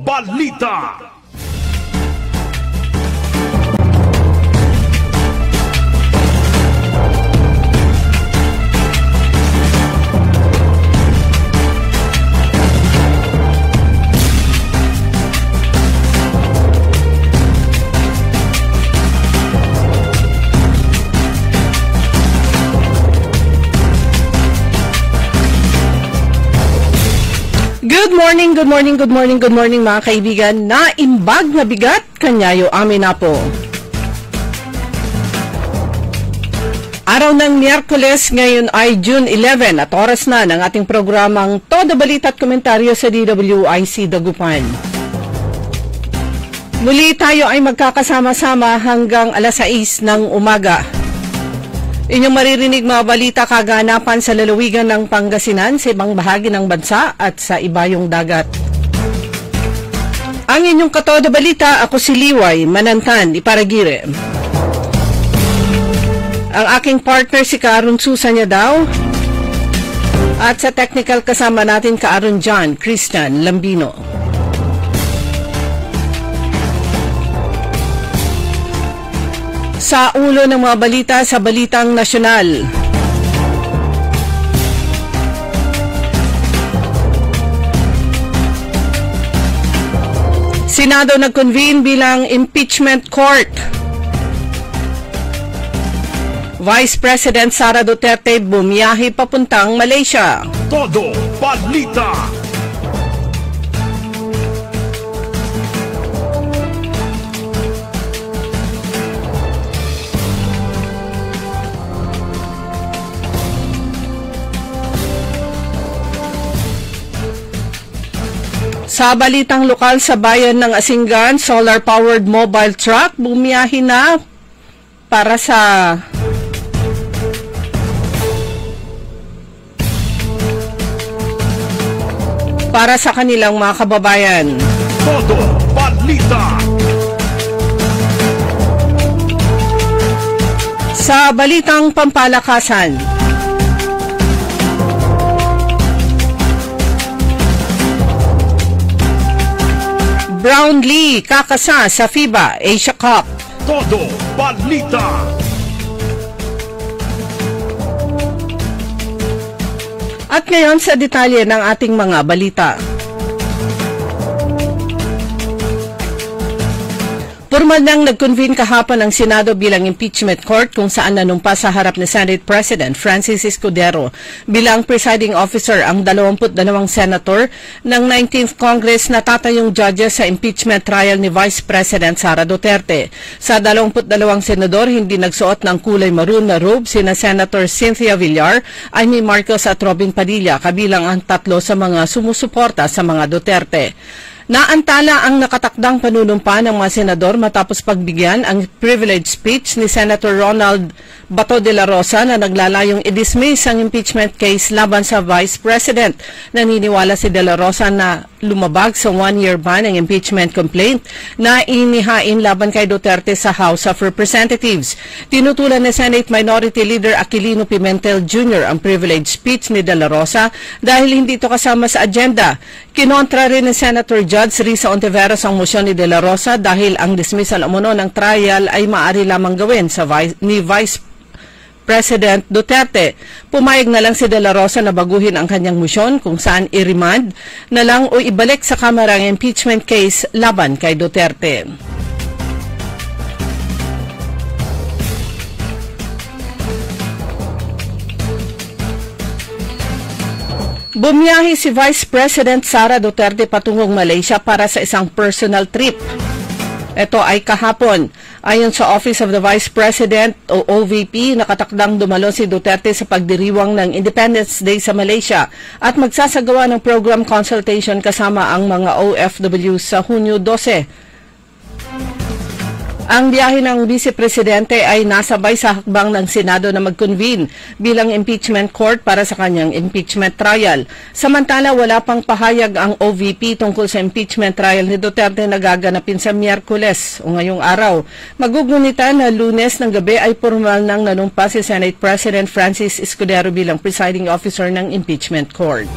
Balita. Good morning mga kaibigan. Naimbag na bigat, kanyayo amin na po. Araw ng Miyerkules, ngayon ay June 11 at oras na ng ating programang Todo Balita at Komentaryo sa DWIC Dagupan. Muli tayo ay magkakasama-sama hanggang alas 6 ng umaga. Inyong maririnig mga balita kaganapan sa lalawigan ng Pangasinan, sa ibang bahagi ng bansa at sa ibayong dagat. Ang inyong Katoda Balita, ako si Liway Manantan, Iparagire. Ang aking partner si Kaaron Susanya daw. At sa technical kasama natin Kaaron John Christian Lambino. Sa ulo ng mga balita sa Balitang Nasyonal. Senado nag-convene bilang impeachment court. Vice President Sara Duterte bumiyahe papuntang Malaysia. Todo Balita. Sa balitang lokal sa bayan ng Asingan, solar-powered mobile truck bumiyahe na para sa kanilang mga kababayan. Todo Balita. Sa balitang pampalakasan, Brownlee kakasa sa FIBA Asia Cup. Todo Balita. At ngayon sa detalye ng ating mga balita. Formal nang nag-convene kahapon ang Senado bilang impeachment court kung saan nanumpa sa harap ni Senate President Francis Escudero bilang presiding officer ang 22 senator ng 19th Congress na tatayong judges sa impeachment trial ni Vice President Sara Duterte. Sa 22 senador, hindi nagsuot ng kulay maroon na robe sina Senator Cynthia Villar, Amy Marcos at Robin Padilla, kabilang ang 3 sa mga sumusuporta sa mga Duterte. Naantala ang nakatakdang panunumpa ng mga senador matapos pagbigyan ang privilege speech ni Senator Ronald Bato de la Rosa na naglalayong i-dismiss ang impeachment case laban sa Vice President. Naniniwala si de la Rosa na lumabag sa 1-year ban ang impeachment complaint na inihain laban kay Duterte sa House of Representatives. Tinutulan ni Senate Minority Leader Aquilino Pimentel Jr. ang privilege speech ni de la Rosa dahil hindi ito kasama sa agenda. Kinontra rin ni Senator Judge Risa Ontiveros ang motion ni de la Rosa dahil ang dismissal umuno ng trial ay maaari lamang gawin ni Vice President Duterte. Pumayag na lang si de la Rosa na baguhin ang kanyang motion kung saan i-remand na lang o ibalik sa Kamara ang impeachment case laban kay Duterte. Bumiyahe si Vice President Sara Duterte patungong Malaysia para sa isang personal trip. Ito ay kahapon. Ayon sa Office of the Vice President o OVP, nakatakdang dumalo si Duterte sa pagdiriwang ng Independence Day sa Malaysia at magsasagawa ng program consultation kasama ang mga OFW sa Hunyo 12. Ang biyahe ng Vice Presidente ay nasabay sa hakbang ng Senado na mag-convene bilang impeachment court para sa kanyang impeachment trial. Samantala, wala pang pahayag ang OVP tungkol sa impeachment trial ni Duterte na gaganapin sa Miyerkules o ngayong araw. Magugunita na Lunes ng gabi ay formal nang nanumpa si Senate President Francis Escudero bilang presiding officer ng impeachment court.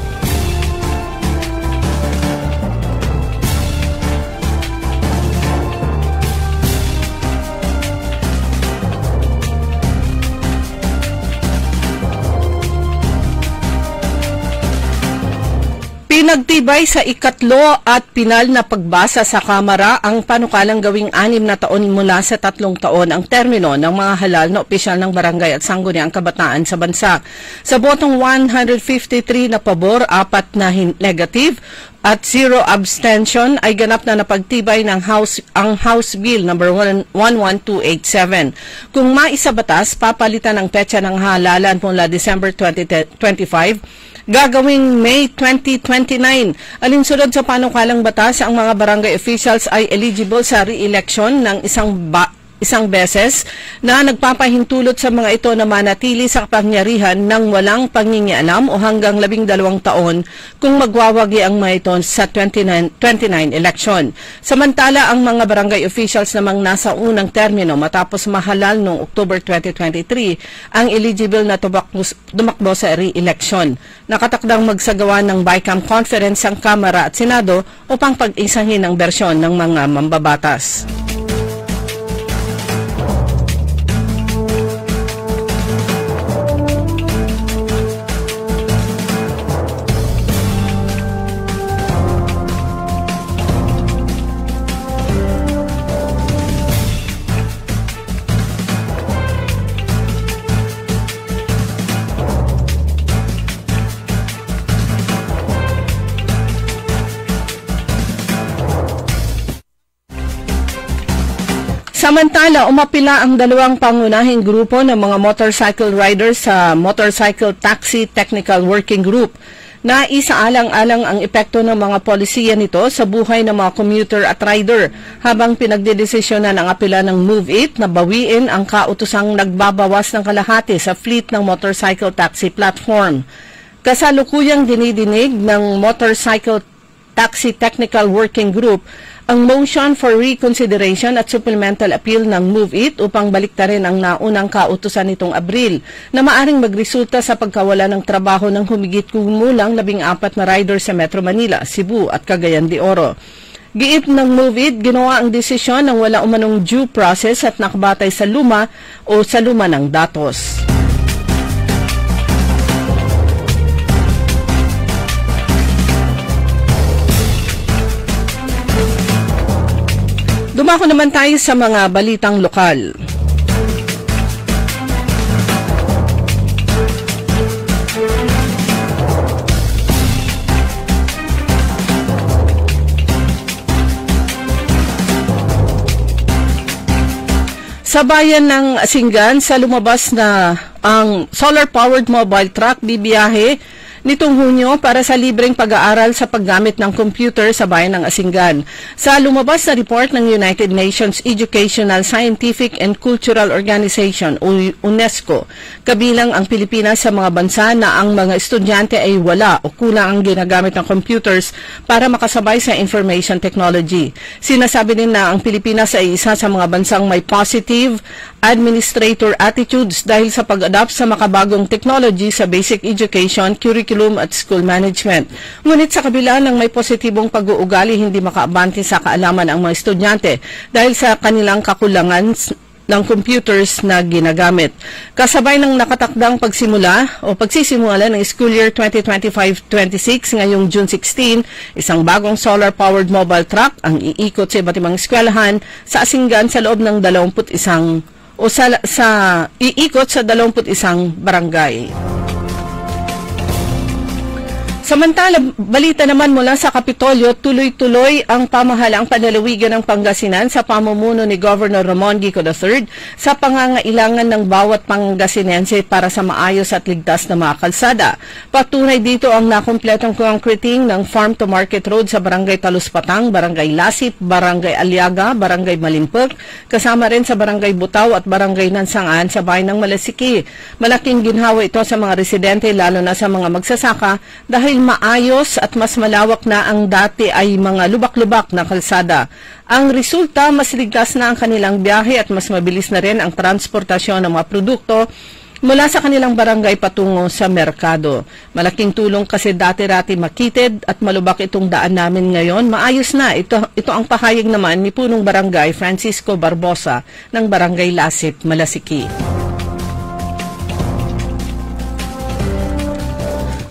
Ipinagtibay sa ikatlo at pinal na pagbasa sa Kamara ang panukalang gawing 6 na taon mula sa 3 taon ang termino ng mga halal na opisyal ng barangay at sangguniang kabataan sa bansa. Sa botong 153 na pabor, 4 na negative at 0 abstention ay ganap na napagtibay ng ang House Bill No. 11287. Kung maisabatas, papalitan ang petsa ng halalan mula December 2025 gagawing May 2029. Alinsunod sa panukalang batas, ang mga barangay officials ay eligible sa re-election ng isang beses na nagpapahintulot sa mga ito na manatili sa kapangyarihan ng walang pangingialam o hanggang 12 taon kung magwawagi ang mga ito sa 29 election. Samantala, ang mga barangay officials namang nasa unang termino matapos mahalal noong October 2023 ang eligible na tumakbo sa re-election. Nakatakdang magsagawa ng BICAM conference ang Kamara at Senado upang pag-isahin ang bersyon ng mga mambabatas. Samantala, umapila ang dalawang pangunahing grupo ng mga motorcycle riders sa Motorcycle Taxi Technical Working Group na isaalang-alang ang epekto ng mga polisiya nito sa buhay ng mga commuter at rider habang pinagdedesisyonan ang apela ng MoveIt na bawiin ang kautosang nagbabawas ng kalahati sa fleet ng motorcycle taxi platform. Kasalukuyang dinidinig ng Motorcycle Taxi Technical Working Group ang motion for reconsideration at supplemental appeal ng MoveIt upang baliktarin ang naunang kautusan nitong Abril na maaring magresulta sa pagkawala ng trabaho ng humigit kumulang 14 na rider sa Metro Manila, Cebu at Cagayan de Oro. Giit ng MoveIt, ginawa ang desisyon ng wala umanong due process at nakabatay sa luma o sa luma ng datos. Dumako naman tayo sa mga balitang lokal. Sa bayan ng Asingan, sa lumabas na ang solar-powered mobile truck bibiyahe nitong Hunyo para sa libreng pag-aaral sa paggamit ng computer sa bayan ng Asingan. Sa lumabas na report ng United Nations Educational, Scientific and Cultural Organization o UNESCO, kabilang ang Pilipinas sa mga bansa na ang mga estudyante ay wala o kulang ang ginagamit ng computers para makasabay sa information technology. Sinasabi din na ang Pilipinas ay isa sa mga bansang may positive administrator attitudes dahil sa pag-adapt sa makabagong technology sa basic education, curriculum at school management. Ngunit sa kabila ng may positibong pag-uugali, hindi makaabante sa kaalaman ang mga estudyante dahil sa kanilang kakulangan ng computers na ginagamit. Kasabay ng nakatakdang pagsisimula ng school year 2025-26 ngayong June 16, isang bagong solar-powered mobile truck ang iikot sa iba't ibang eskwelahan sa Asingan sa loob ng 21 iikot sa 21 barangay. Samantala, balita naman mula sa Kapitolyo, tuloy-tuloy ang pamahalaang panlalawigan ng Pangasinan sa pamumuno ni Governor Ramon Gico III sa pangangailangan ng bawat Pangasinense para sa maayos at ligtas na mga kalsada. Patunay dito ang nakumpletong concreting ng Farm to Market Road sa Barangay Taluspatang, Barangay Lasip, Barangay Aliaga, Barangay Malimpok, kasama rin sa Barangay Butaw at Barangay Nansangan sa bayan ng Malasiki. Malaking ginhawa ito sa mga residente lalo na sa mga magsasaka dahil maayos at mas malawak na ang dati ay mga lubak-lubak na kalsada. Ang resulta, mas ligtas na ang kanilang biyahe at mas mabilis na rin ang transportasyon ng mga produkto mula sa kanilang barangay patungo sa merkado. Malaking tulong kasi dati-rati makitid at malubak itong daan namin ngayon. Maayos na. Ito ang pahayag naman ni Punong Barangay Francisco Barbosa ng Barangay Lasip, Malasiki.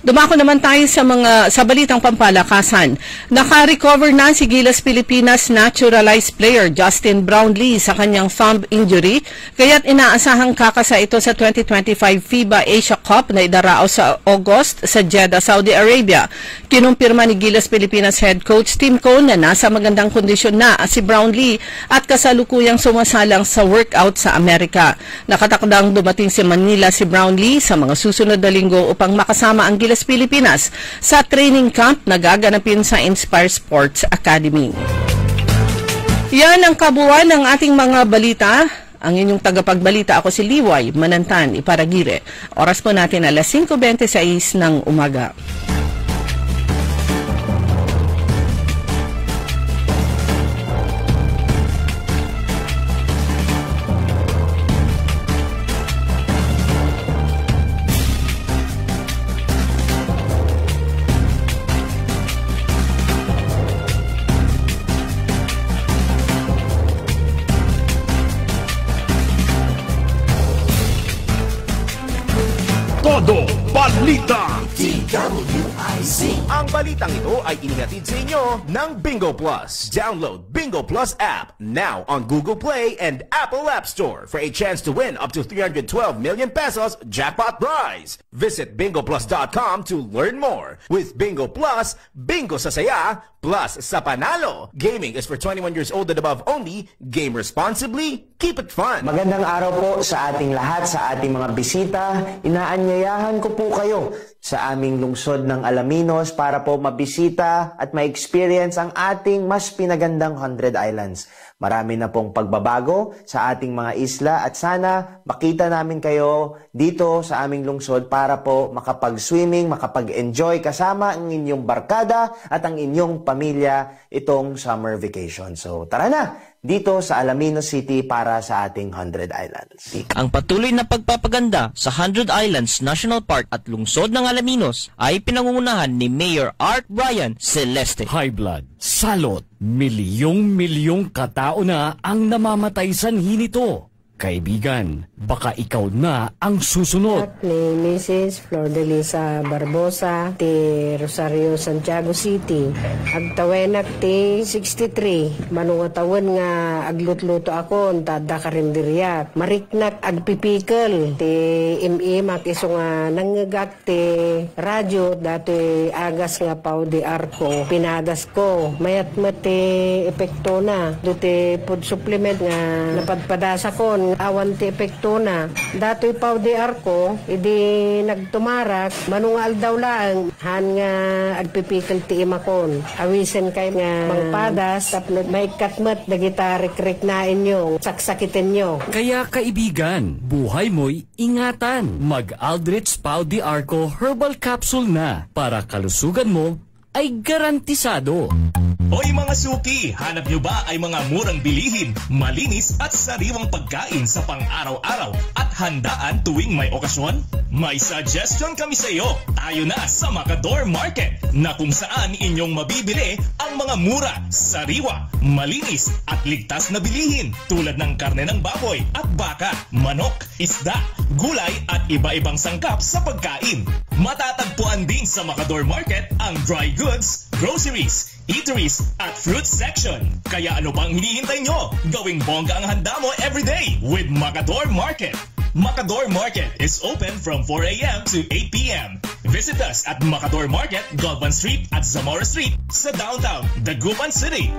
Dumako naman tayo sa balitang pampalakasan. Naka-recover na si Gilas Pilipinas naturalized player Justin Brownlee sa kanyang thumb injury, kaya't inaasahang kakasa ito sa 2025 FIBA Asia Cup na idarao sa August sa Jeddah, Saudi Arabia. Kinumpirma ni Gilas Pilipinas head coach Tim Cone na nasa magandang kondisyon na si Brownlee at kasalukuyang sumasalang sa workout sa Amerika. Nakatakdang dumating si Manila si Brownlee sa mga susunod na linggo upang makasama ang Gilas Pilipinas sa training camp na gaganapin sa Inspire Sports Academy. Yan ang kabuuan ng ating mga balita. Ang inyong tagapagbalita, ako si Liway Manantan Iparagire. Oras po natin alas 5:26 ng umaga. Todo Balita. Ang balitang ito ay inihatid sa inyo ng Bingo Plus. Download Bingo Plus app now on Google Play and Apple App Store for a chance to win up to 312 million pesos jackpot prize. Visit bingoplus.com to learn more. With Bingo Plus, bingo sa saya, plus sa panalo. Gaming is for 21 years old and above only. Game responsibly. Keep it fun. Magandang araw po sa ating lahat, sa ating mga bisita. Inaanyayahan ko po kayo sa aming lungsod ng Alaminos para po mabisita at ma-experience ang ating mas pinagandang 100 Islands. Marami na pong pagbabago sa ating mga isla at sana makita namin kayo dito sa aming lungsod para po makapag-swimming, makapag-enjoy kasama ang inyong barkada at ang inyong pamilya itong summer vacation. So tara na! Dito sa Alaminos City para sa ating 100 Islands. Ang patuloy na pagpapaganda sa 100 Islands National Park at lungsod ng Alaminos ay pinangungunahan ni Mayor Art Brian Celeste. High blood, salot, milyong-milyong katao na ang namamatay sanhi nito. Kaibigan, baka ikaw na ang susunod. Ni Mrs. Flor de Lisa Barbosa, ti Rosario, Santiago City. Agtawenak ti 63. Manungatawan nga aglutluto ako, tada karinderya. Mariknak agpipikal. Ti ME makiso nga nanggagak ti radyo, dati agas nga pao di arko. Pinadas ko. Mayat ti epekto na. Duti food supplement nga napadpadasa ko. Awan ti epekto na. Dato'y pao di arko, idi nagtumarak, manungal daw lang, han nga agpipikal ti imakon. Awisen kay nga mangpadas, tapno may katmat, dagita rik-rik na inyo, saksakitin nyo. Kaya kaibigan, buhay mo'y ingatan. Mag-Aldrich Pau di Arco Herbal Capsule na para kalusugan mo ay garantisado. Hoy mga suki, hanap nyo ba ay mga murang bilihin, malinis at sariwang pagkain sa pang-araw-araw at handaan tuwing may okasyon? May suggestion kami sa iyo. Tayo na sa Macador Market na kung saan inyong mabibili ang mga mura, sariwa, malinis at ligtas na bilihin tulad ng karne ng baboy at baka, manok, isda, gulay at iba-ibang sangkap sa pagkain. Matatagpuan din sa Macador Market ang dry goods, groceries, eateries at fruit section. Kaya ano pang hinihintay nyo? Gawing bongga ang handa mo everyday with Macador Market. Macador Market is open from 4 a.m. to 8 p.m. Visit us at Macador Market, Galvan Street at Zamora Street sa downtown, Dagupan City.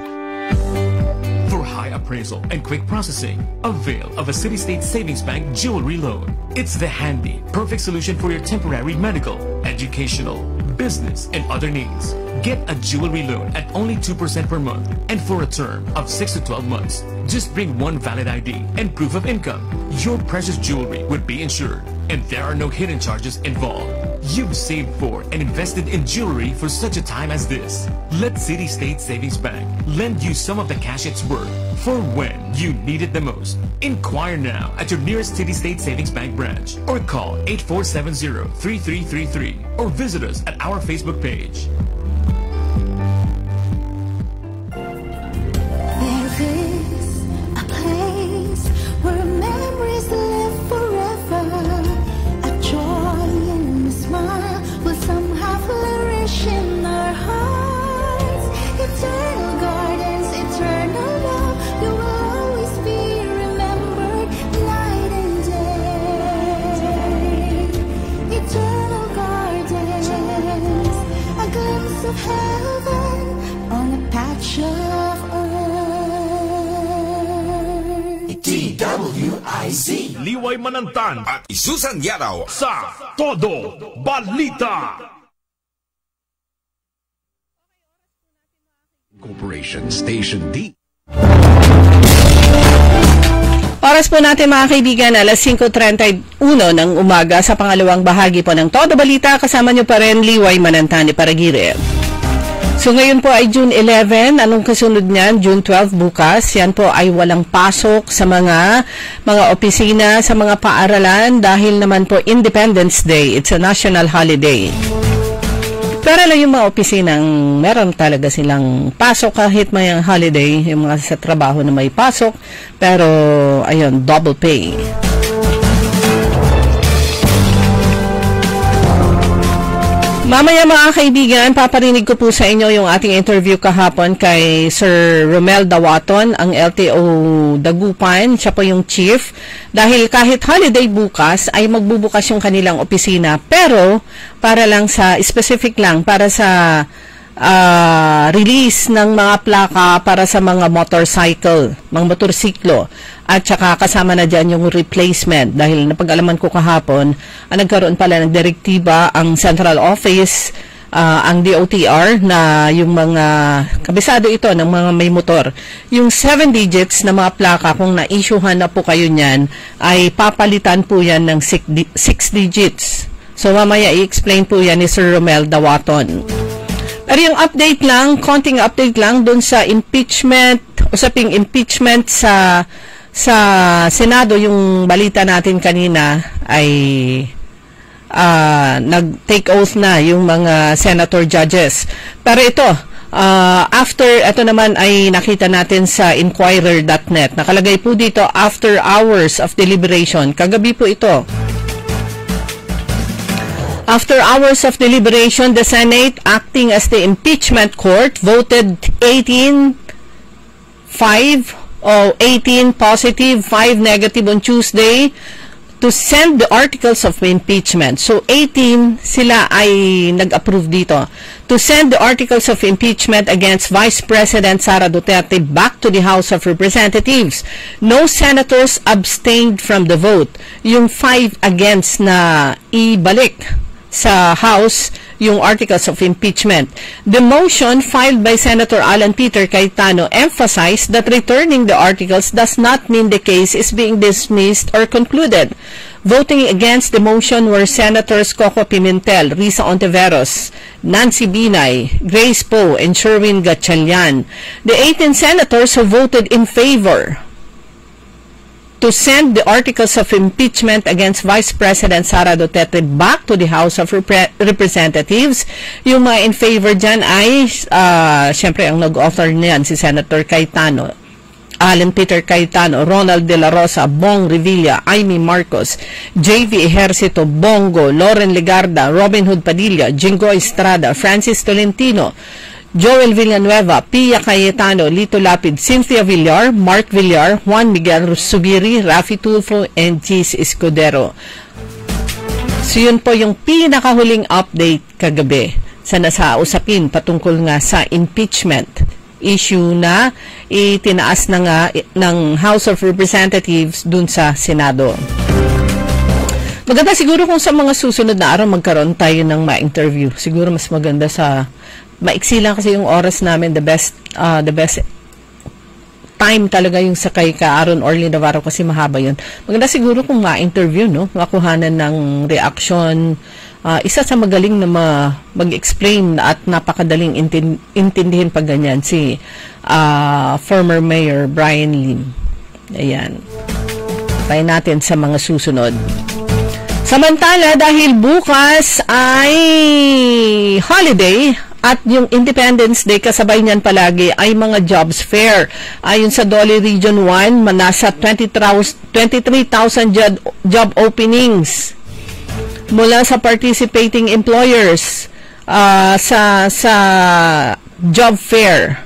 For high appraisal and quick processing, avail of a City State Savings Bank jewelry loan. It's the handy, perfect solution for your temporary medical, educational, business, and other needs. Get a jewelry loan at only 2% per month and for a term of 6 to 12 months. Just bring one valid ID and proof of income. Your precious jewelry would be insured and there are no hidden charges involved. You've saved for and invested in jewelry for such a time as this. Let City State Savings Bank lend you some of the cash it's worth for when you need it the most. Inquire now at your nearest City State Savings Bank branch or call 8470-3333 or visit us at our Facebook page. Somehow DWIZ. Liway Manantan at Isusan Yaraw sa Todo Balita. Corporation Station D. Oras po natin mga kaibigan, alas 5:31 ng umaga sa pangalawang bahagi po ng Todo Balita. Kasama nyo pa rin Liway Manantani Paragire. So ngayon po ay June 11, anong kasunod niyan? June 12 bukas. Yan po ay walang pasok sa mga opisina, sa mga paaralan dahil naman po Independence Day. It's a national holiday. Pero lang yung mga opisinang meron talaga silang pasok kahit may holiday, yung mga sa trabaho na may pasok, pero ayun, double pay. Mamaya mga kaibigan, paparinig ko po sa inyo yung ating interview kahapon kay Sir Romel Dawaton, ang LTO Dagupan. Siya po yung chief. Dahil kahit holiday bukas, ay magbubukas yung kanilang opisina. Pero, para lang sa, specific lang, para sa release ng mga plaka para sa mga motorcycle, mga motorsiklo. At saka kasama na dyan yung replacement dahil napag-alaman ko kahapon, nagkaroon pala ng direktiba ang Central Office, ang DOTR, na yung mga kabisado ito ng mga may motor, yung 7 digits na mga plaka, kung na-issuehan na po kayo niyan, ay papalitan po yan ng 6 digits. So mamaya i-explain po yan ni Sir Romel Dawaton. Pero yung update lang, konting update lang dun sa impeachment, usaping impeachment sa Senado, yung balita natin kanina ay nag-take oath na yung mga senator judges. Pero ito, ito naman ay nakita natin sa Inquirer.net. Nakalagay po dito, after hours of deliberation. Kagabi po ito. After hours of deliberation, the Senate, acting as the impeachment court, voted 18 positive, 5 negative on Tuesday to send the articles of impeachment. So 18 sila ay nag-approve dito to send the articles of impeachment against Vice President Sara Duterte back to the House of Representatives. No senators abstained from the vote. Yung 5 against na ibalik sa House yung articles of impeachment. The motion filed by Senator Alan Peter Cayetano emphasized that returning the articles does not mean the case is being dismissed or concluded. Voting against the motion were Senators Coco Pimentel, Risa Ontiveros, Nancy Binay, Grace Poe, and Sherwin Gatchalian. The 18 senators who voted in favor to send the articles of impeachment against Vice President Sara Duterte back to the House of Representatives. Yung mga in favor dyan ay, syempre, ang nag-author niyan si Senator Cayetano, Alan Peter Cayetano, Ronald De La Rosa, Bong Revilla, Amy Marcos, JV Ejercito, Bongo, Loren Legarda, Robin Hood Padilla, Jinggoy Estrada, Francis Tolentino, Joel Villanueva, Pia Cayetano, Lito Lapid, Cynthia Villar, Mark Villar, Juan Miguel Subiri, Rafi Tulfo, and Cheese Escudero. So yun po yung pinakahuling update kagabi sa nasa usapin patungkol nga sa impeachment issue na itinaas na nga ng House of Representatives dun sa Senado. Maganda siguro kung sa mga susunod na araw magkaroon tayo ng ma-interview. Siguro mas maganda sa maiksi lang kasi yung oras namin, the best time talaga yung sakay ka Aaron Orly Navarro kasi mahaba yun. Maganda siguro kung ma-interview, no? Makuhanan ng reaction. Isa sa magaling na mag-explain at napakadaling intindihin pag ganyan, si former Mayor Brian Lim. Ayan. Tayo natin sa mga susunod. Samantala, dahil bukas ay holiday, at yung Independence Day, kasabay niyan palagi ay mga jobs fair. Ayon sa Dolly Region 1, nasa 23,000 job openings mula sa participating employers sa job fair.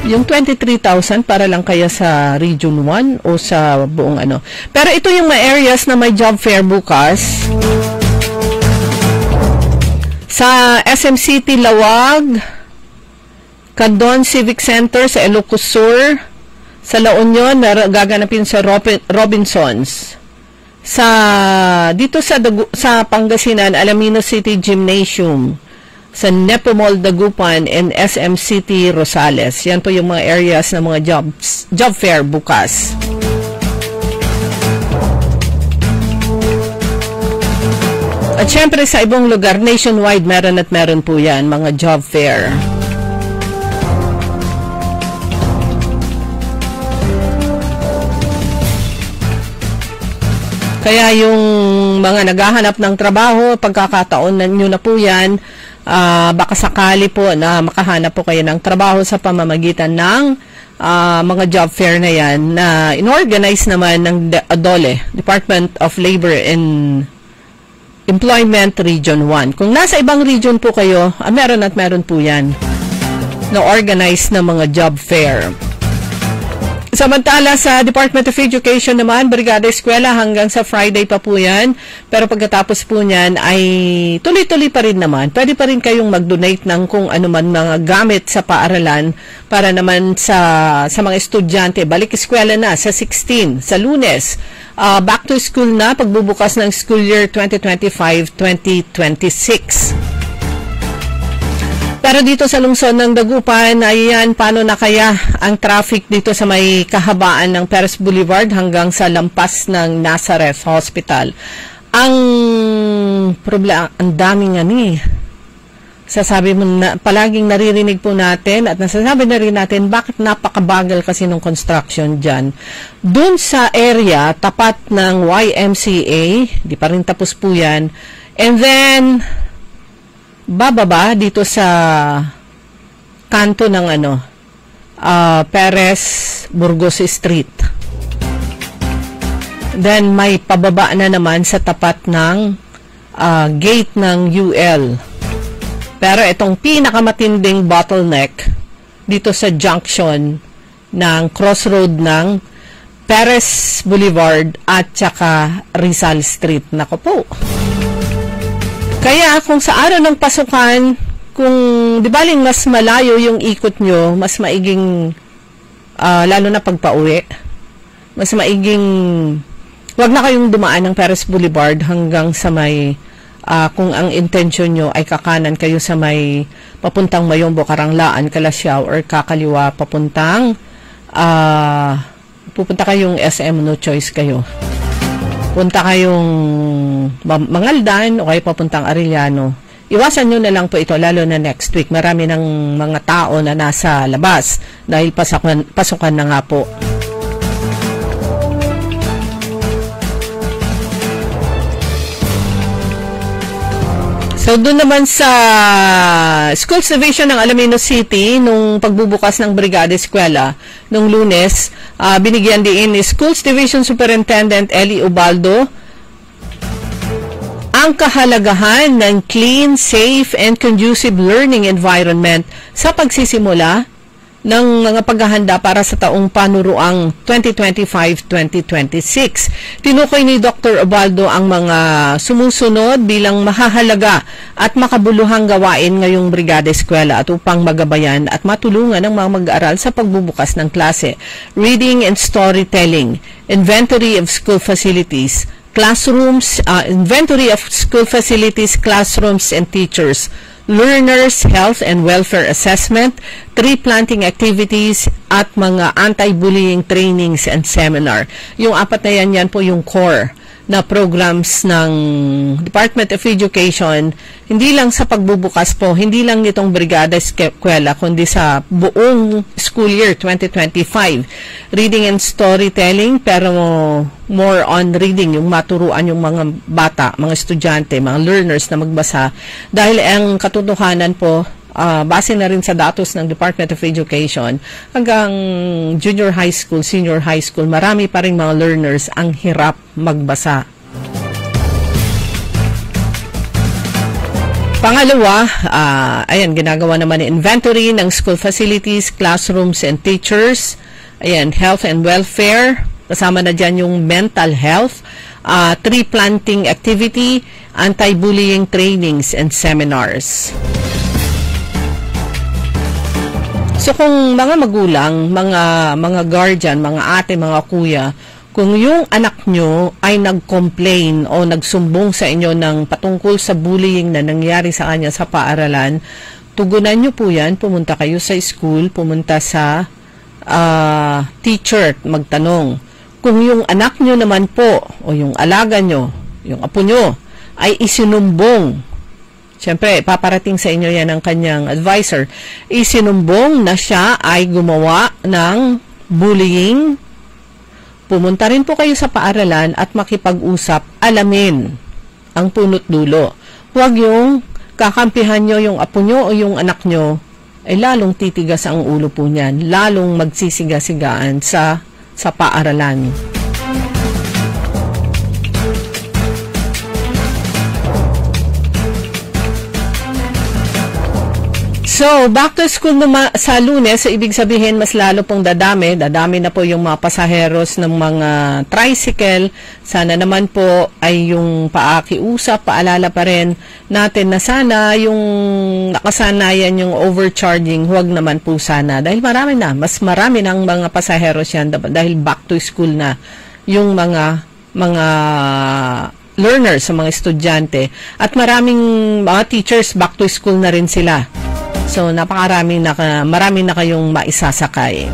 Yung 23,000 para lang kaya sa Region 1 o sa buong ano. Pero ito yung mga areas na may job fair bukas. Sa SM City, Lawag, Candon Civic Center sa Ilocos Sur, Sa La Union, gaganapin sa Robinsons. Dito sa Pangasinan, Alaminos City Gymnasium. Sa Nepomol Dagupan and SM City Rosales. Yan po yung mga areas ng mga job fair bukas. At syempre sa ibang lugar, nationwide, meron po yan, mga job fair. Kaya yung mga naghahanap ng trabaho, pagkakataon nyo na po yan, baka sakali po na makahanap po kayo ng trabaho sa pamamagitan ng mga job fair na yan na inorganize naman ng DOLE, Department of Labor and Employment Region 1. Kung nasa ibang region po kayo, meron po yan na organize na mga job fair. Samantala sa Department of Education naman, Brigada Eskwela hanggang sa Friday pa po yan. Pero pagkatapos po niyan ay tuloy-tuloy pa rin naman. Pwede pa rin kayong mag-donate ng kung ano man mga gamit sa paaralan para naman sa mga estudyante. Balik eskwela na sa 16, sa Lunes. Back to school na, pagbubukas ng school year 2025-2026. Pero dito sa lungsod ng Dagupan, ayan, paano na kaya ang traffic dito sa may kahabaan ng Perez Boulevard hanggang sa lampas ng Nazareth Hospital? Ang problema, ang daming sasabi mo na, palaging naririnig po natin at nasasabi na rin natin bakit napakabagal kasi ng construction dyan. Doon sa area, tapat ng YMCA, di pa rin tapos po yan. And then, bababa dito sa kanto ng Perez Burgos Street. Then may pababa na naman sa tapat ng gate ng UL. Pero itong pinakamatinding bottleneck dito sa junction ng crossroad ng Perez Boulevard at saka Rizal Street. Nako po. Kaya kung sa araw ng pasukan, kung di baling mas malayo yung ikot nyo, mas maiging, lalo na pagpa-uwi, mas maiging, wag na kayong dumaan ng Perez Boulevard hanggang sa may, kung ang intention nyo ay kakanan kayo sa may papuntang Mayombo, Karanglaan, Kalasyaw, or kakaliwa papuntang, pupunta kayong SM, no choice kayo. Punta kayong Mangaldan o kayo papuntang Arellano. Iwasan nyo na lang po ito, lalo na next week. Marami ng mga tao na nasa labas dahil pasukan na nga po. So, doon naman sa Schools Division ng Alaminos City, nung pagbubukas ng Brigada Eskwela nung Lunes, binigyan din ni Schools Division Superintendent Eli Ubaldo ang kahalagahan ng clean, safe, and conducive learning environment sa pagsisimula ng mga paghahanda para sa taong panuruang 2025-2026. Tinukoy ni Dr. Ubaldo ang mga sumusunod bilang mahahalaga at makabuluhang gawain ngayong Brigada Eskwela at upang magabayan at matulungan ng mga mag-aaral sa pagbubukas ng klase. Reading and storytelling, inventory of school facilities, classrooms, inventory of school facilities, classrooms, and teachers, learners, health and welfare assessment, tree planting activities, at mga anti-bullying trainings and seminar. Yung apat na yan po yung core na programs ng Department of Education, hindi lang sa pagbubukas po, hindi lang nitong Brigada Eskwela, kundi sa buong school year 2025. Reading and storytelling, pero more on reading, yung maturuan yung mga bata, mga estudyante, mga learners na magbasa. Dahil ang katotohanan po, base na rin sa datos ng Department of Education, hanggang junior high school, senior high school, marami pa rin mga learners ang hirap magbasa. Pangalawa, ayan, ginagawa naman ni inventory ng school facilities, classrooms, and teachers. Ayan, health and welfare. Kasama na dyan yung mental health, tree planting activity, anti-bullying trainings, and seminars. So So kung mga magulang, mga guardian, mga ate, mga kuya, kung yung anak nyo ay nag-complain o nagsumbong sa inyo ng patungkol sa bullying na nangyari sa kanya sa paaralan, tugunan nyo po yan, pumunta kayo sa school, pumunta sa teacher, magtanong. Kung yung anak nyo naman po, o yung alaga nyo, yung apo nyo, ay isinumbong, siyempre, paparating sa inyo yan ang kanyang advisor, isinumbong na siya ay gumawa ng bullying, pumunta rin po kayo sa paaralan at makipag-usap, alamin ang punot dulo. Huwag yung kakampihan nyo yung apo nyo o yung anak nyo, ay lalong titigas ang ulo po niyan, lalong magsisiga-sigaan sa paaralan. So, back to school sa Lunes, so ibig sabihin mas lalo pong dadami na po yung mga pasaheros ng mga tricycle. Sana naman po ay yung paakiusap, paalala pa rin natin na sana yung nakasanayan yung overcharging, huwag naman po sana. Dahil mas marami ng mga pasaheros yan dahil back to school na yung mga learners, sa mga estudyante. At maraming mga teachers back to school na rin sila. So, marami na kayong maisasakay.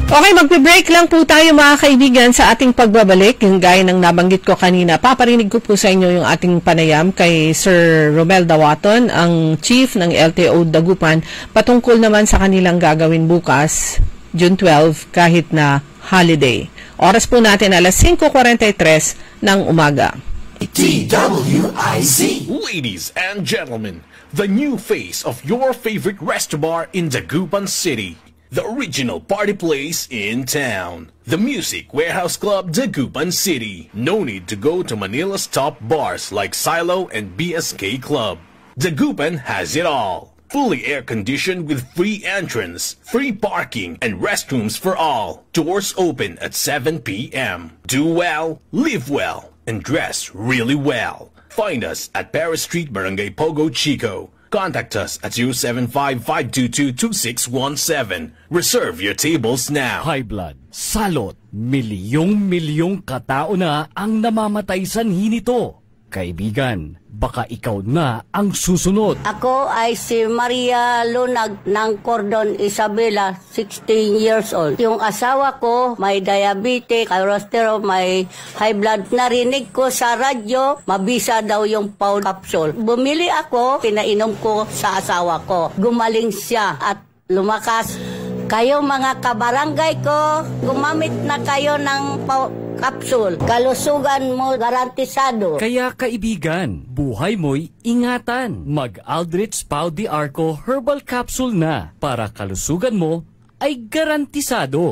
Okay, magpe-break lang po tayo mga kaibigan sa ating pagbabalik. Yung gaya ng nabanggit ko kanina, paparinig ko po sa inyo yung ating panayam kay Sir Romel Dawaton, ang Chief ng LTO Dagupan, patungkol naman sa kanilang gagawin bukas, June 12, kahit na holiday. Oras po natin alas 5:43 ng umaga. TWIZ. Ladies and gentlemen, the new face of your favorite restaurant in Dagupan City. The original party place in town. The Music Warehouse Club Dagupan City. No need to go to Manila's top bars like Silo and BSK Club. Dagupan has it all. Fully air-conditioned with free entrance, free parking, and restrooms for all. Doors open at 7 p.m. Do well, live well, and dress really well. Find us at Paris Street, Barangay Pogo, Chico. Contact us at 075-522-2617. Reserve your tables now. High blood, salot, milyong katao na ang namamatay sanhi nito. Kaibigan, baka ikaw na ang susunod. Ako ay si Maria Lunag ng Cordon Isabela, 16 years old. Yung asawa ko may diabetes, cholesterol, may high blood. Narinig ko sa radyo, mabisa daw yung Paul capsule. Bumili ako, pinainom ko sa asawa ko. Gumaling siya at lumakas. Kayo mga kabarangay ko, gumamit na kayo ng capsule. Kalusugan mo garantisado. Kaya kaibigan, buhay mo'y ingatan. Mag-Aldrich Pau de Arco Herbal Capsule na para kalusugan mo ay garantisado.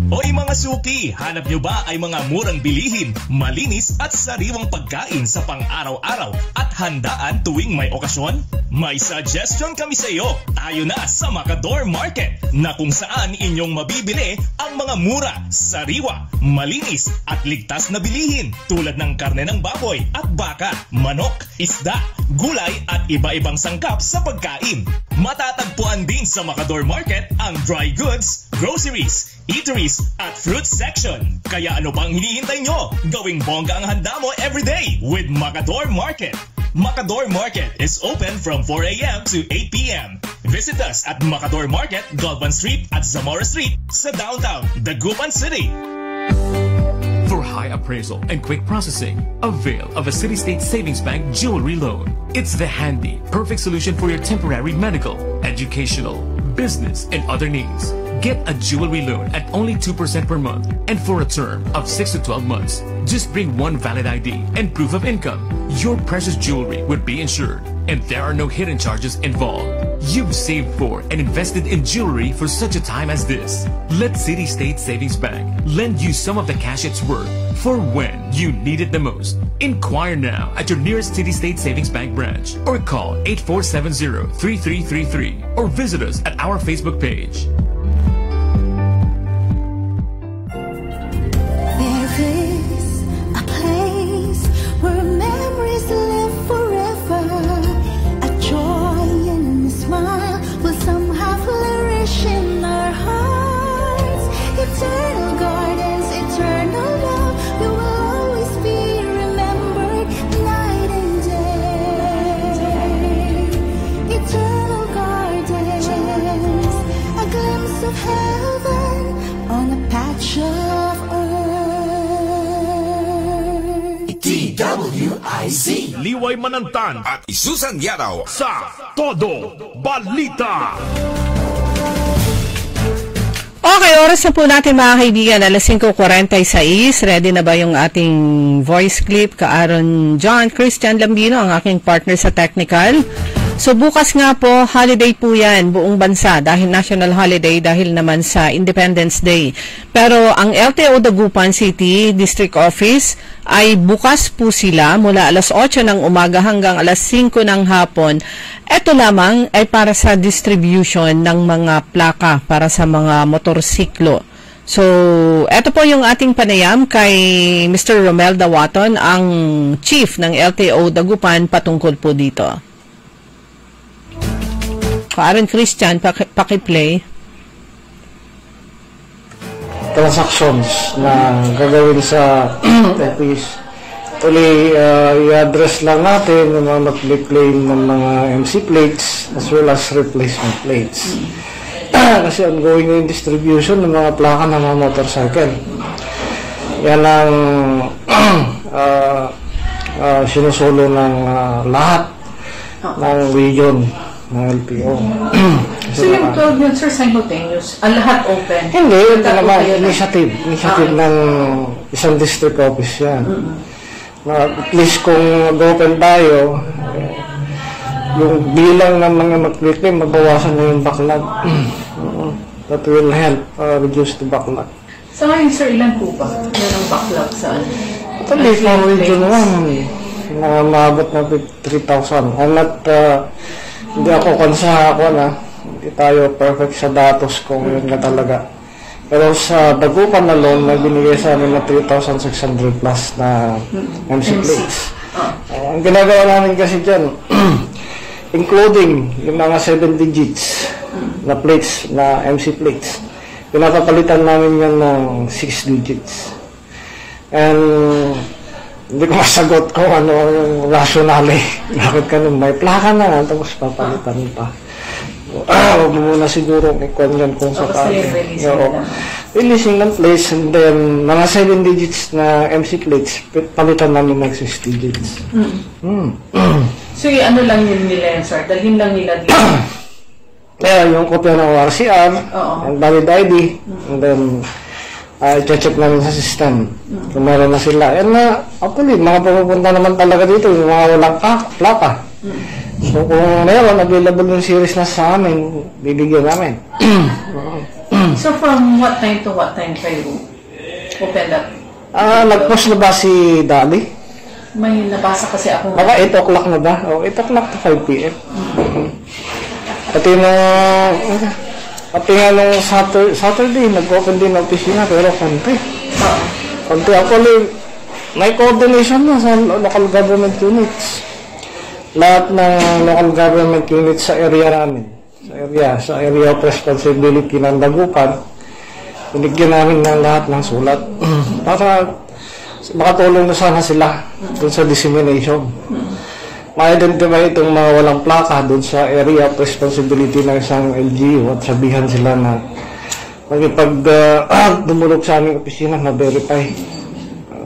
Hoy mga suki, hanap nyo ba ay mga murang bilihin, malinis at sariwang pagkain sa pang-araw-araw at handaan tuwing may okasyon? May suggestion kami sa iyo. Tayo na sa Macador Market na kung saan inyong mabibili ang mga mura, sariwa, malinis at ligtas na bilihin tulad ng karne ng baboy at baka, manok, isda, gulay at iba-ibang sangkap sa pagkain. Matatagpuan din sa Macador Market ang dry goods, groceries, eateries at fruit section. Kaya ano pang hinihintay nyo? Gawing bongga ang handa mo everyday with Macador Market. Macador Market is open from 4 a.m. to 8 p.m. Visit us at Macador Market, Galvan Street at Zamora Street sa downtown Dagupan City. For high appraisal and quick processing, avail of a City State Savings Bank jewelry loan. It's the handy, perfect solution for your temporary medical, educational, business, and other needs. Get a jewelry loan at only 2% per month and for a term of 6 to 12 months. Just bring one valid ID and proof of income. Your precious jewelry would be insured and there are no hidden charges involved. You've saved for and invested in jewelry for such a time as this. Let City State Savings Bank lend you some of the cash it's worth for when you need it the most. Inquire now at your nearest City State Savings Bank branch or call 8470-3333 or visit us at our Facebook page. Forever, a joy and a smile will somehow of heaven on a patch of earth. DWIZ Liway Manantan at Susan Yaraw sa Todo Balita. Okay, oras na po natin mga kaibigan, alas 5:46. Ready na ba yung ating voice clip? Kaaron John Christian Lambino, ang aking partner sa technical. So bukas nga po, holiday po yan, buong bansa, dahil national holiday, dahil naman sa Independence Day. Pero ang LTO Dagupan City District Office ay bukas po sila mula alas 8 ng umaga hanggang alas 5 ng hapon. Ito lamang ay para sa distribution ng mga plaka para sa mga motorsiklo. So, ito po yung ating panayam kay Mr. Romel Dawaton, ang chief ng LTO Dagupan patungkol po dito. Karen Christian, paki-play. Transactions na gagawin sa office. Actually, i-address lang natin yung mga mag-claim ng mga MC plates as well as replacement plates. Kasi ongoing yung distribution ng mga plaka ng mga motorcycle. Yan ang sinusulo ng lahat ng region ng LTO. So yung 12 yun, sir, simultaneous? Lahat open? Hindi, ito naman, initiative ng isang district office yan. At least kung mag-open tayo, yung bilang ng mga mag-claim, mabawasan na yung backlog. That will help reduce the backlog. So ngayon, sir, ilan po ba? Ilan ang backlog saan? At least for region 1, na maabot na 3,000. I'm not, hindi ako hindi tayo perfect sa datos kung yun na talaga. Pero sa Dagupan alone, nagbinigay sa amin na 3,600 plus na MC plates. Ang ginagawa namin kasi dyan, including yung mga 7 digits na plates, na MC plates, pinapapalitan namin yan ng 6 digits. And hindi ko masagot kung ano yung rationale. Bakit ganun? May plaka na, tapos papalitan pa. Huwag mo muna siguro ikon yan kung sakali. Releasing ng plates, and then mga 7 digits na MC plates, palitan namin ng 6 digits. So ano lang yun nila yan, sir? Dalhin lang nila dito? Kaya yung kopya ng RCR, and valid ID, and then i-check namin sa system kung meron na sila. Yan na, actually, mga pupunta naman talaga dito, yung mga walang plaka. So kung meron, available yung series na sa amin, bibigyan namin. So from what time to what time kayo open up? Nag-post na ba si Daddy? May nabasa kasi ako. Baka 8 o'clock na ba? 8 o'clock to 5 p.m. Pati nga nung Saturday, nag-open din ng opisina, pero konti. Actually, may coordination na sa local government units. Lahat ng local government units sa area namin, sa area of responsibility ng Dagupan, binigyan namin ng lahat ng sulat. Para makatulong na sana sila dun sa dissemination. Ma-identify itong mga walang plaka dun sa area of responsibility ng isang LGU at sabihan sila na pag dumulog sa aming opisina, ma-verify.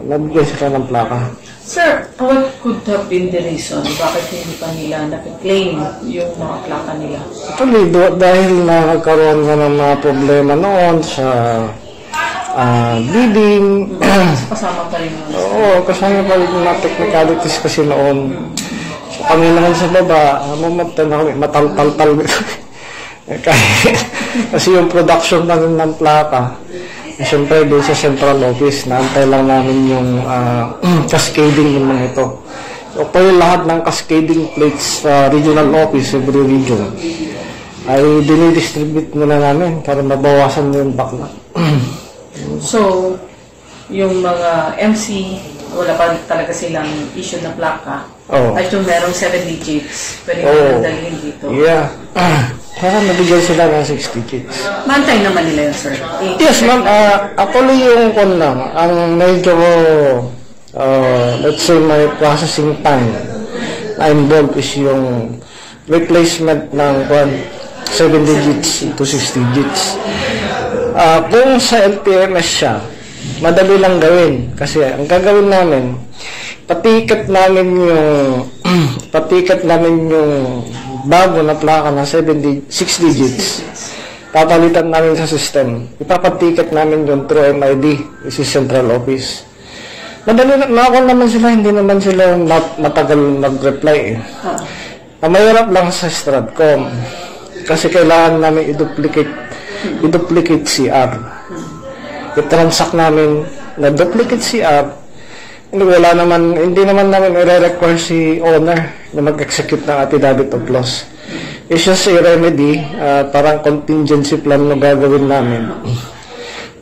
Nabigyan sila ng plaka. Sir, what could have been the reason bakit hindi pa nila nakiklaim yung mga plaka nila? Actually, dahil na nagkaroon ka ng mga problema noon sa bidding. Kasama pa rin yun. Oo, kasama pa rin mga technicalities kasi noon. So kami naman sa baba, matal-tal-tal. Kasi yung production namin ng plaka, siyempre doon sa central office, naantay lang namin yung cascading ng mga ito. So pa yung lahat ng cascading plates sa regional office, every region, ay dinidistribute muna namin para mabawasan yung backlog. So, yung mga MC, wala pa talaga silang issue na plaka. At yung merong 7 digits, pwede nila dalhin dito. Yeah. Kaya nabigyan sila ng 6 digits. Mantay naman nila yun, sir? Yes, ma'am. Actually, yung kon lang, ang medyo, let's say, may processing time na involved is yung replacement ng 7 digits into 6 digits. Kung sa LTMS siya, madali lang gawin. Kasi ang gagawin namin, patikat namin yung bago na plaka na 6 digits. Papalitan namin sa system. Ipapatikat namin yung through MID, which is central office. Madali na, nakakon naman sila, hindi naman sila matagal mag-reply eh. Mahirap lang sa Stratcom. Kasi kailangan namin i-duplicate CR. I-transact namin na duplicate CR. Hindi naman namin i-require si owner na mag-execute ng affidavit of loss. It's just a remedy, parang contingency plan na gagawin namin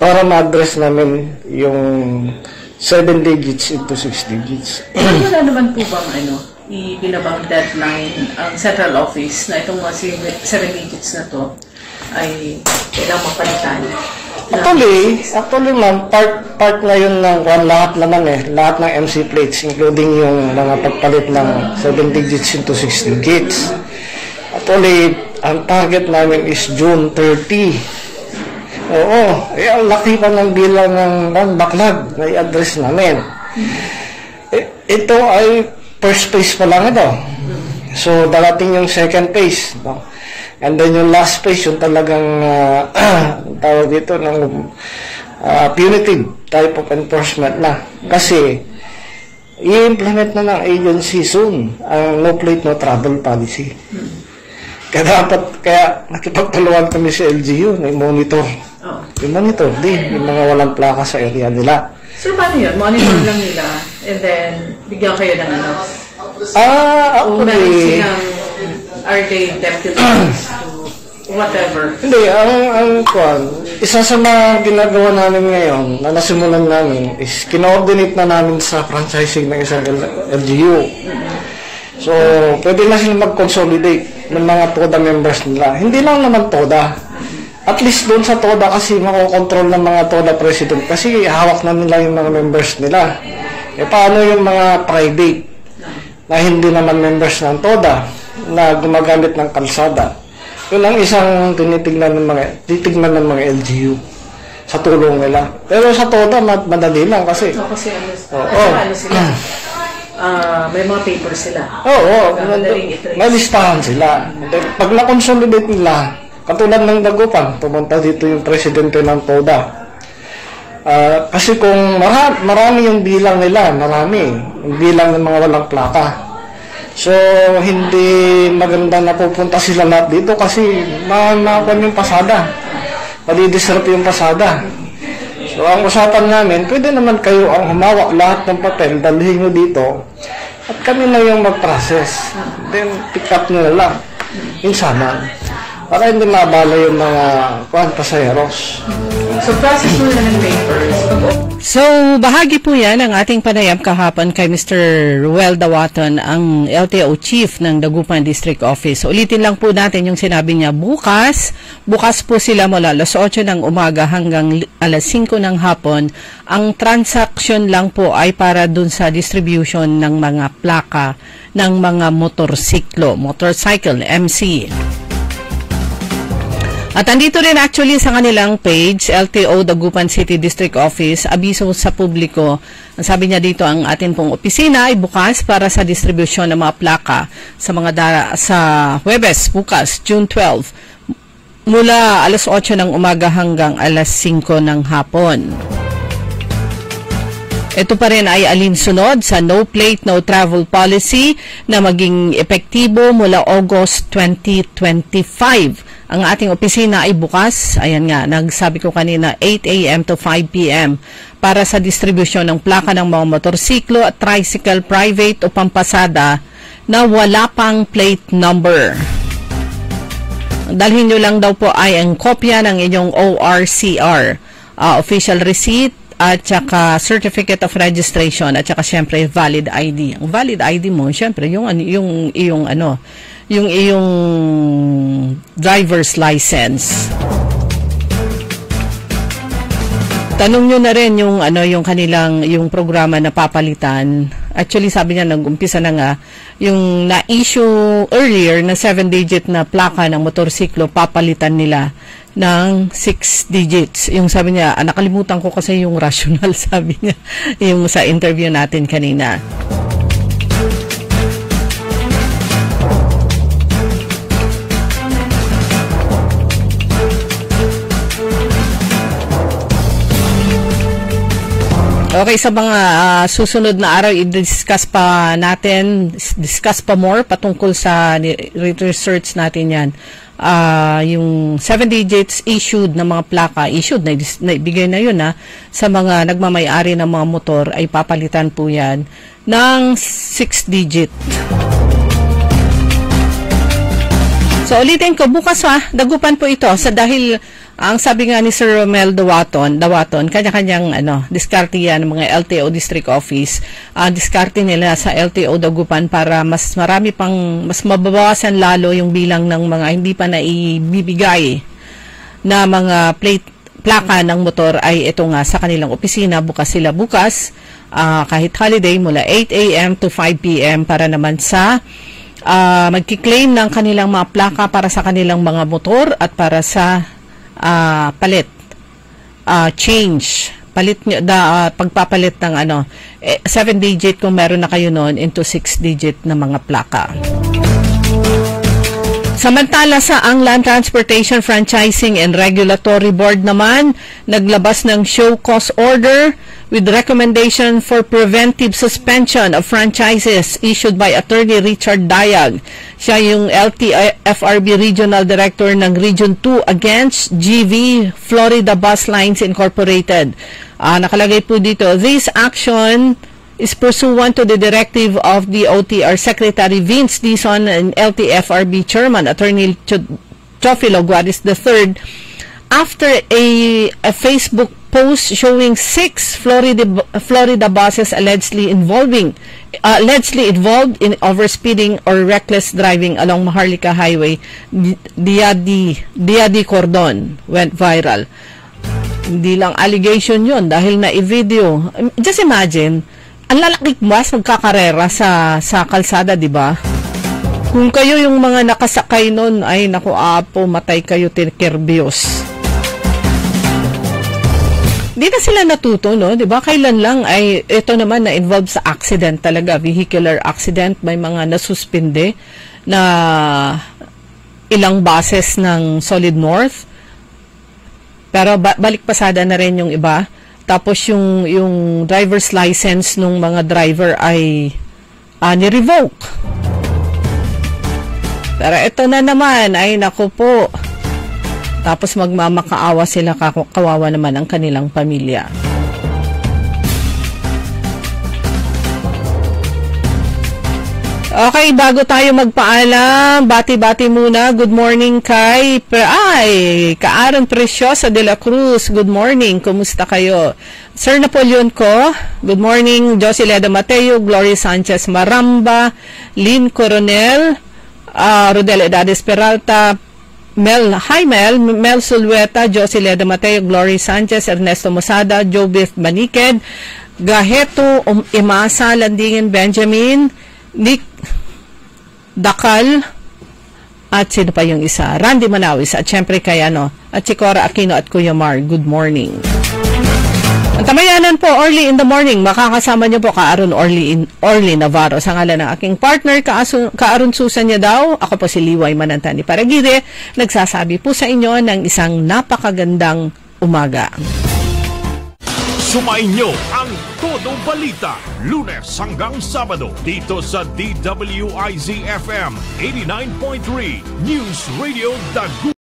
para ma-address namin yung 7 digits into 6 digits. Wala naman po bang ibinabang deadline ang central office na itong mga 7 digits na to ay kailangang mapalitan? Actually ma'am, part na yun ng lahat naman lahat ng MC plates, including yung mga pagpalit ng 7 digits into 6 digits. Actually, ang target namin is June 30. Oo, ang laki pa ng bilang ng backlog na i-address namin. Ito ay first phase pa lang ito. So, darating yung second phase. No? And then yung last phase, yung talagang tawag dito ng punitive type of enforcement na. Kasi, i-implement na ng agency soon ang no plate, no travel policy. Kaya nakipagtulungan kami sa LGU na i-monitor. I-monitor din yung mga walang plaka sa area nila. So, paano yun? Monitor lang nila and then bigyan kayo ng ano? Actually, are they deputized to whatever? Hindi, isa sa mga ginagawa namin ngayon na nasimulan namin is kino-ordinate na namin sa franchising ng isang LGU. So, pwede na sila mag-consolidate ng mga TODA members nila. Hindi lang naman TODA. At least doon sa TODA kasi makokontrol ng mga TODA president kasi hawak na nila yung mga members nila. Paano yung mga private na hindi naman members ng TODA na gumagamit ng kalsada? Yun ang isang titignan ng mga LGU sa tulong nila. Pero sa TODA, madali lang kasi. Ano sila? May mga papers sila. Oo, may listahan sila. Pag na-consolidate nila, katulad ng Dagupan, pumunta dito yung presidente ng TODA. Kasi kung marami yung bilang nila, yung bilang ng mga walang plaka. So, hindi maganda na pupunta sila lahat dito kasi makakuan yung pasada. Malidiserap yung pasada. So, ang usapan namin, pwede naman kayo ang humawak lahat ng papel, dalhin nyo dito, at kami na yung mag-process. Then, pick up nyo na lang. Minsanan. Para hindi mabala yung mga pasayeros. So, process mo na ng papers. So, bahagi po yan ang ating panayam kahapon kay Mr. Ruel Dawaton, ang LTO Chief ng Dagupan District Office. Ulitin lang po natin yung sinabi niya bukas po sila mula alas 8 ng umaga hanggang alas 5 ng hapon. Ang transaction lang po ay para dun sa distribution ng mga plaka ng mga motorcycle, MC. At andito rin actually sa kanilang page, LTO Dagupan City District Office, abiso sa publiko. Ang sabi niya dito, ang atin pong opisina ay bukas para sa distribusyon ng mga plaka sa Huwebes, bukas, June 12, mula alas 8 ng umaga hanggang alas 5 ng hapon. Ito pa rin ay alinsunod sa No Plate, No Travel Policy na maging epektibo mula August 2025. Ang ating opisina ay bukas, ayan nga, nagsabi ko kanina, 8 a.m. to 5 p.m. para sa distribusyon ng plaka ng mga motorsiklo at tricycle private o pampasada na wala pang plate number. Dalhin nyo lang daw po ay ang kopya ng inyong ORCR, official receipt, at saka certificate of registration, at saka syempre valid ID. Ang valid ID mo, syempre, yung iyong driver's license. Tanong nyo na rin yung kanilang programa na papalitan. Actually, sabi niya nag-umpisa na nga yung na-issue earlier na 7-digit na plaka ng motorsiklo, papalitan nila ng 6 digits. Yung sabi niya, nakalimutan ko kasi yung rational, sabi niya, yung sa interview natin kanina. Okay, sa mga susunod na araw, i-discuss pa more patungkol sa research natin yan. Yung 7 digits issued na mga plaka, na ibigay na yun sa mga nagmamayari ng mga motor, ay papalitan po yan ng 6 digit. So ulitin ko, bukas dagupan po ito dahil ang sabi nga ni Sir Romel Dawaton, kanya-kanyang diskarte yan ng mga LTO District Office. Diskarte nila sa LTO Dagupan para mas mababawasan lalo yung bilang ng mga hindi pa naibibigay na mga plaka ng motor ay ito nga sa kanilang opisina. Bukas kahit holiday mula 8 a.m. to 5 p.m. para naman sa magki-claim ng kanilang mga plaka para sa kanilang mga motor at para sa palit, change, pagpapalit ng 7 digit kung meron na kayo noon into 6 digit na mga plaka. Samantala sa ang Land Transportation Franchising and Regulatory Board naman, naglabas ng show cause order with recommendation for preventive suspension of franchises issued by Attorney Richard Dayag. Siya yung LTFRB Regional Director ng Region 2 against GV Florida Bus Lines Incorporated. Nakalagay po dito, this action is pursuant to the directive of the OTR Secretary Vince Dizon and LTFRB Chairman Attorney Teofilo Guaris III after a Facebook post showing 6 Florida buses allegedly involved in overspeeding or reckless driving along Maharlika Highway, Diadi Cordon, went viral. Hindi lang allegation yun dahil na i-video. Just imagine, ang lalaki mas magkakarera sa kalsada, di ba? Kung kayo yung mga nakasakay nun, ay naku apo, matay kayo, tirkerbios. Di na sila natuto, no? Di ba? Kailan lang ay ito naman na involved sa accident talaga, vehicular accident, may mga nasuspinde na ilang buses ng Solid North. Pero balik pasada na rin yung iba. Tapos yung driver's license nung mga driver ay ni-revoke. Pero ito na naman, ay naku po. Tapos magmamakaawa sila, kawawa naman ang kanilang pamilya. Okay, bago tayo magpaalam, bati-bati muna. Good morning kay Kaaron Preciosa de la Cruz. Good morning, kumusta kayo? Sir Napoleon ko, good morning. Josileda Mateo, Gloria Sanchez Maramba, Lynn Coronel, Rodel Edades Peralta, Mel Sulueta, Josileda Mateo, Gloria Sanchez, Ernesto Mosada, Jobeth Maniked, Gaheto Imasa, Landingin Benjamin, Nick Dakal, at sino pa yung isa? Randy Manawis, at syempre kay at si Cora Aquino at Kuya Mar. Good morning. Ang tamayanan po, early in the morning, makakasama niyo po Kaaron Orly Navarro. Sa ngalan ng aking partner, Kaaron Susan niya daw. Ako po si Liway Manantani Paragire. Nagsasabi po sa inyo ng isang napakagandang umaga. Sumayin nyo ang Todo Balita, Lunes hanggang Sabado, dito sa DWIZ-FM 89.3 News Radio Dagupan.